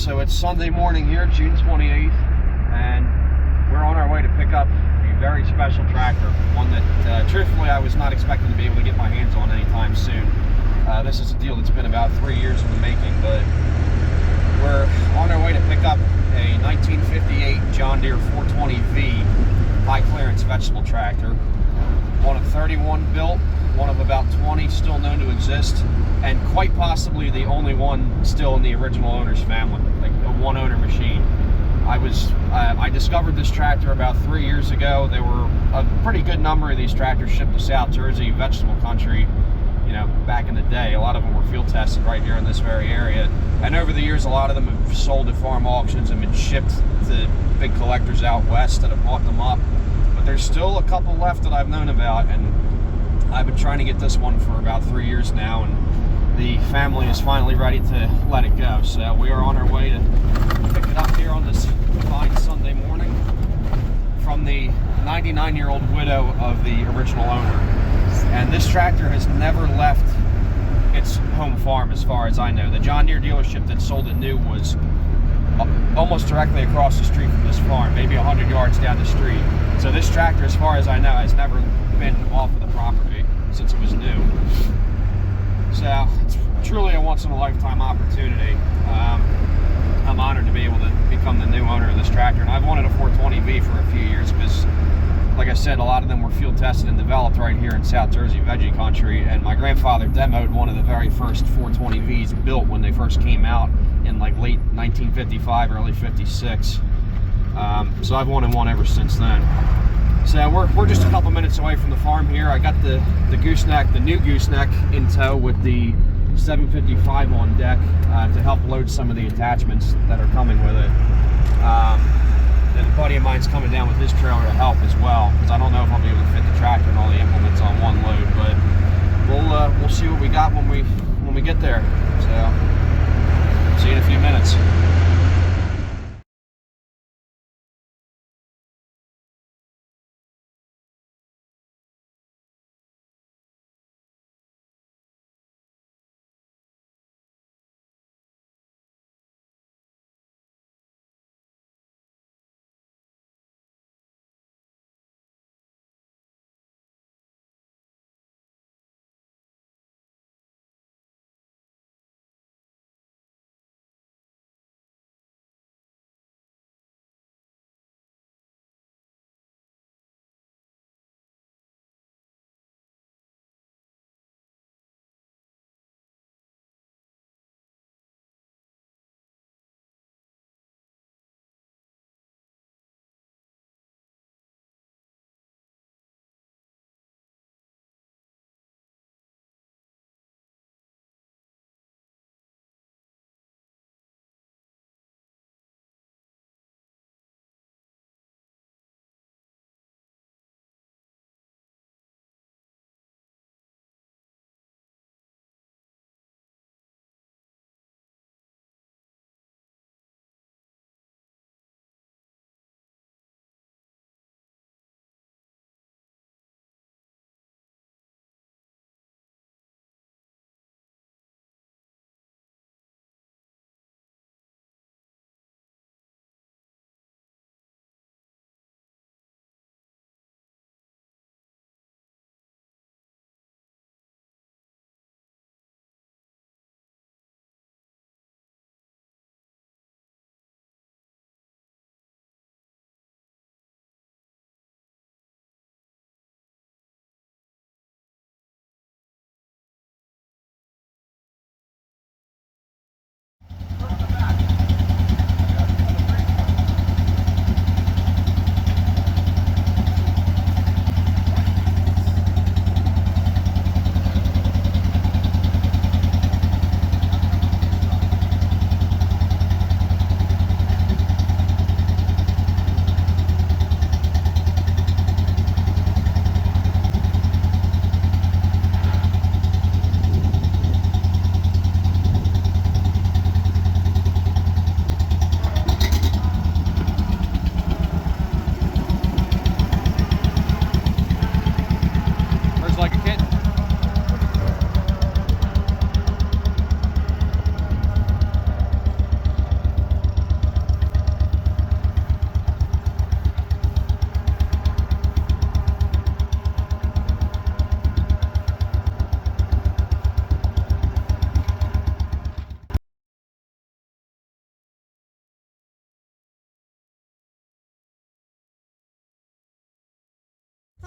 So it's Sunday morning here, June 28th, and we're on our way to pick up a very special tractor, one that truthfully I was not expecting to be able to get my hands on anytime soon. This is a deal that's been about 3 years in the making, but we're on our way to pick up a 1958 John Deere 420V high clearance vegetable tractor, one of 31 built, one of about 20 still known to exist, and quite possibly the only one still in the original owner's family, like a one owner machine. I discovered this tractor about 3 years ago. There were a pretty good number of these tractors shipped to South Jersey, vegetable country, you know, back in the day. A lot of them were field tested right here in this very area. And over the years, a lot of them have sold at farm auctions and been shipped to big collectors out west that have bought them up. But there's still a couple left that I've known about, and I've been trying to get this one for about 3 years now, and the family is finally ready to let it go. So we are on our way to pick it up here on this fine Sunday morning from the 99-year-old widow of the original owner. And this tractor has never left its home farm as far as I know. The John Deere dealership that sold it new was almost directly across the street from this farm, maybe 100 yards down the street. So this tractor, as far as I know, has never been off of the property since it was new. So it's truly a once-in-a-lifetime opportunity. I'm honored to be able to become the new owner of this tractor, and I've wanted a 420V for a few years because, like I said, a lot of them were field tested and developed right here in South Jersey veggie country, and my grandfather demoed one of the very first 420Vs built when they first came out in like late 1955, early 56. So I've wanted one ever since then. So we're just a couple minutes away from the farm here. I got the gooseneck, the new gooseneck in tow with the 755 on deck to help load some of the attachments that are coming with it. And a buddy of mine's coming down with his trailer to help as well, because I don't know if I'll be able to fit the tractor and all the implements on one load, but we'll see what we got when we get there. So see you in a few minutes.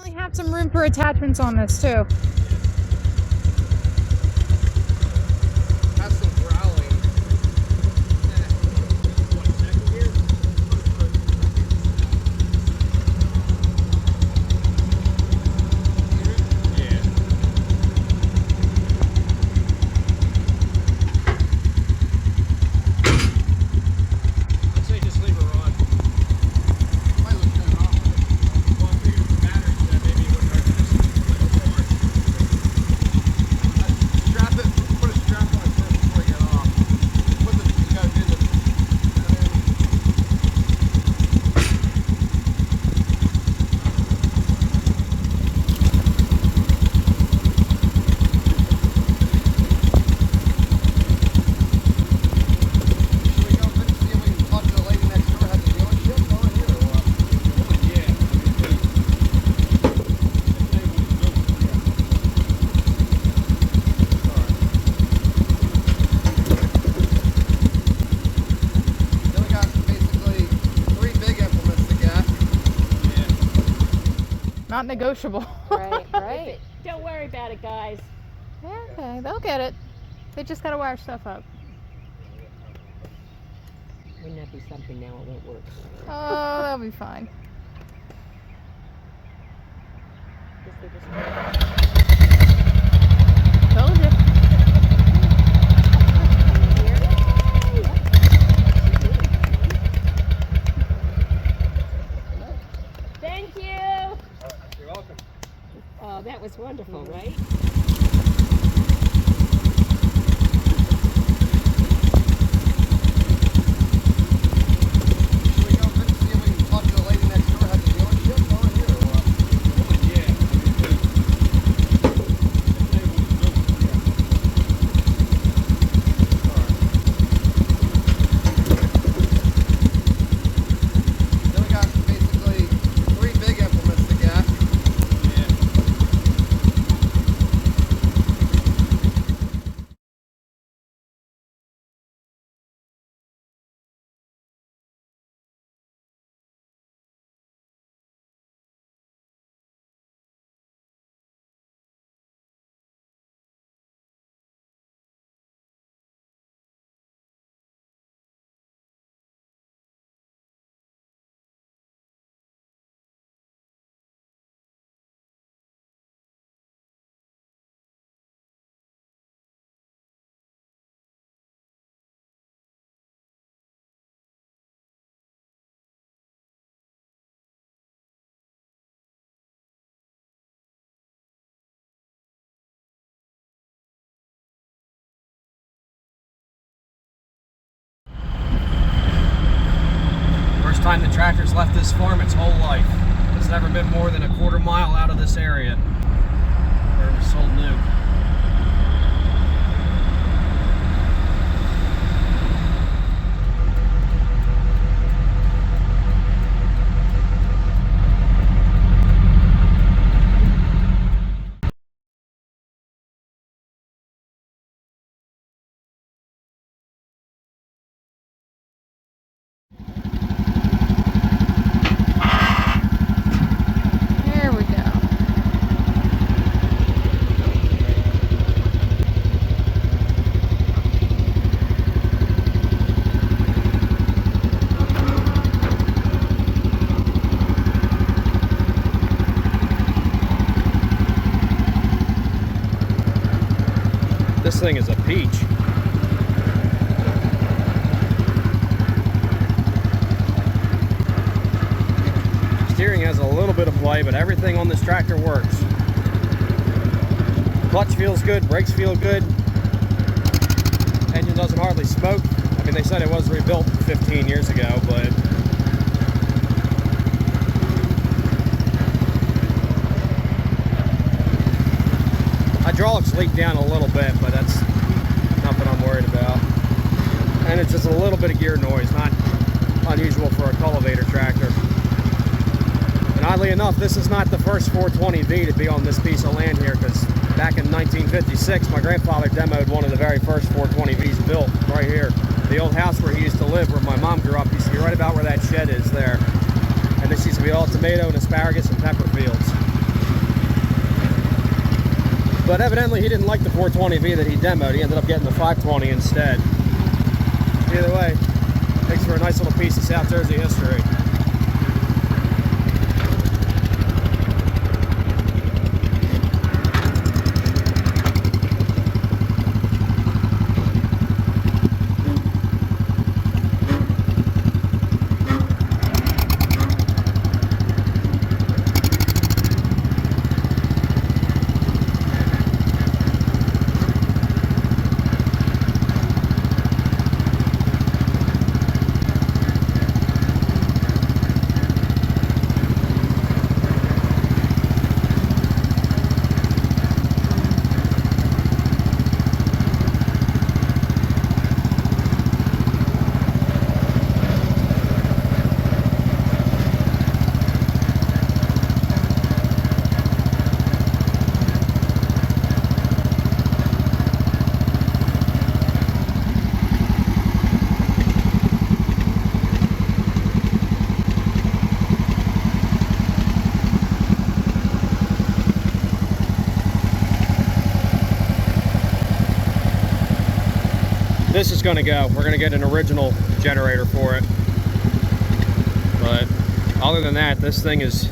We have some room for attachments on this too. Has some growling. What, second gear? Yeah. I'd say just leave her on. Might look good off. Well, I figured the batteries that maybe it wouldn't hurt to just let it charge. Strap it, put a strap on it first before you get off. You gotta do this. Should we go see if we can talk to the lady next door? Has the dealership going here or what? Yeah, Then we got basically 3 big implements to get. Not negotiable. Right, right. Don't worry about it, guys. Yeah, okay, they'll get it. They just gotta wire stuff up. Wouldn't that be something now? It won't work. Oh, that'll be fine. Guess they just- Told you. Thank you. You're welcome. Oh, that was wonderful, right? Should we go see if we can talk to the lady next door? Has the dealership going here or what? Yeah. Then we got basically 3 big implements to get. First time the tractor's left this farm its whole life. It's never been more than a quarter mile out of this area where it was sold new. There we go. This thing is a peach. Steering has a little bit of play, but everything on this tractor works. Clutch feels good, brakes feel good. Engine doesn't hardly smoke. I mean, they said it was rebuilt 15 years ago, but hydraulics leak down a little bit, but that's nothing I'm worried about. And it's just a little bit of gear noise, not unusual for a cultivator tractor. And oddly enough, this is not the first 420V to be on this piece of land here, because back in 1956, my grandfather demoed one of the very first 420Vs built right here. The old house where he used to live, where my mom grew up, used to be right about where that shed is there. And this used to be all tomato and asparagus and pepper fields. But evidently he didn't like the 420V that he demoed. He ended up getting the 520 instead. Either way, makes for a nice little piece of South Jersey history. This is going to go. We're going to get an original generator for it. But other than that, this thing is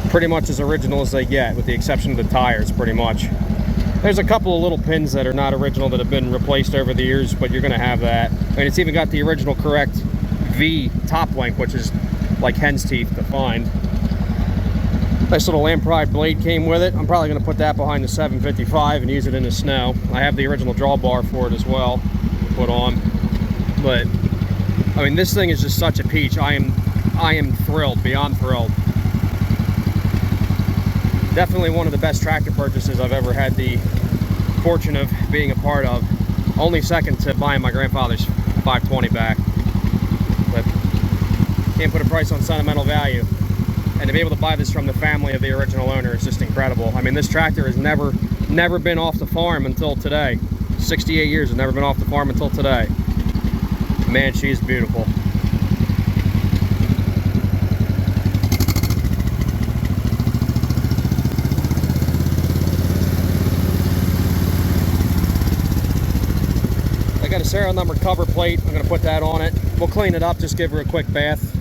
pretty much as original as they get, with the exception of the tires, pretty much. There's a couple of little pins that are not original that have been replaced over the years, but you're going to have that. I mean, it's even got the original correct V top link, which is like hen's teeth to find. Nice little Lamprey blade came with it. I'm probably going to put that behind the 755 and use it in the snow. I have the original drawbar for it as well to put on. But I mean, this thing is just such a peach. I am thrilled, beyond thrilled. Definitely one of the best tractor purchases I've ever had the fortune of being a part of. Only second to buying my grandfather's 520 back. But can't put a price on sentimental value. And to be able to buy this from the family of the original owner is just incredible. I mean, this tractor has never been off the farm until today. 68 years, has never been off the farm until today. Man, she's beautiful. I got a serial number cover plate. I'm going to put that on it. We'll clean it up, just give her a quick bath.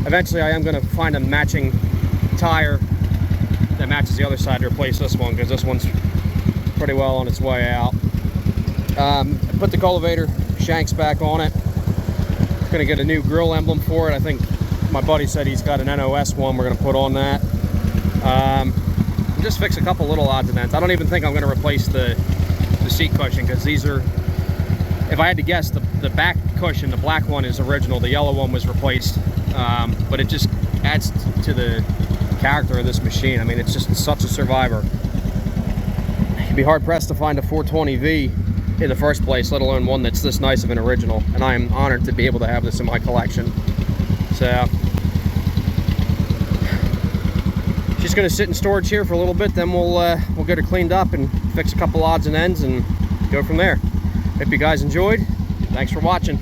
Eventually I am going to find a matching tire that matches the other side to replace this one, because this one's pretty well on its way out. Put the cultivator shanks back on it. Going to get a new grill emblem for it. I think my buddy said he's got an NOS one we're going to put on that. Just fix a couple little odds and ends. I don't even think I'm going to replace the seat cushion, because these are, if I had to guess, the back cushion, the black one is original, the yellow one was replaced. But it just adds to the character of this machine. I mean, it's just such a survivor. You'd be hard pressed to find a 420V in the first place, let alone one that's this nice of an original. And I am honored to be able to have this in my collection. So she's going to sit in storage here for a little bit, then we'll get her cleaned up and fix a couple odds and ends and go from there. Hope you guys enjoyed. Thanks for watching.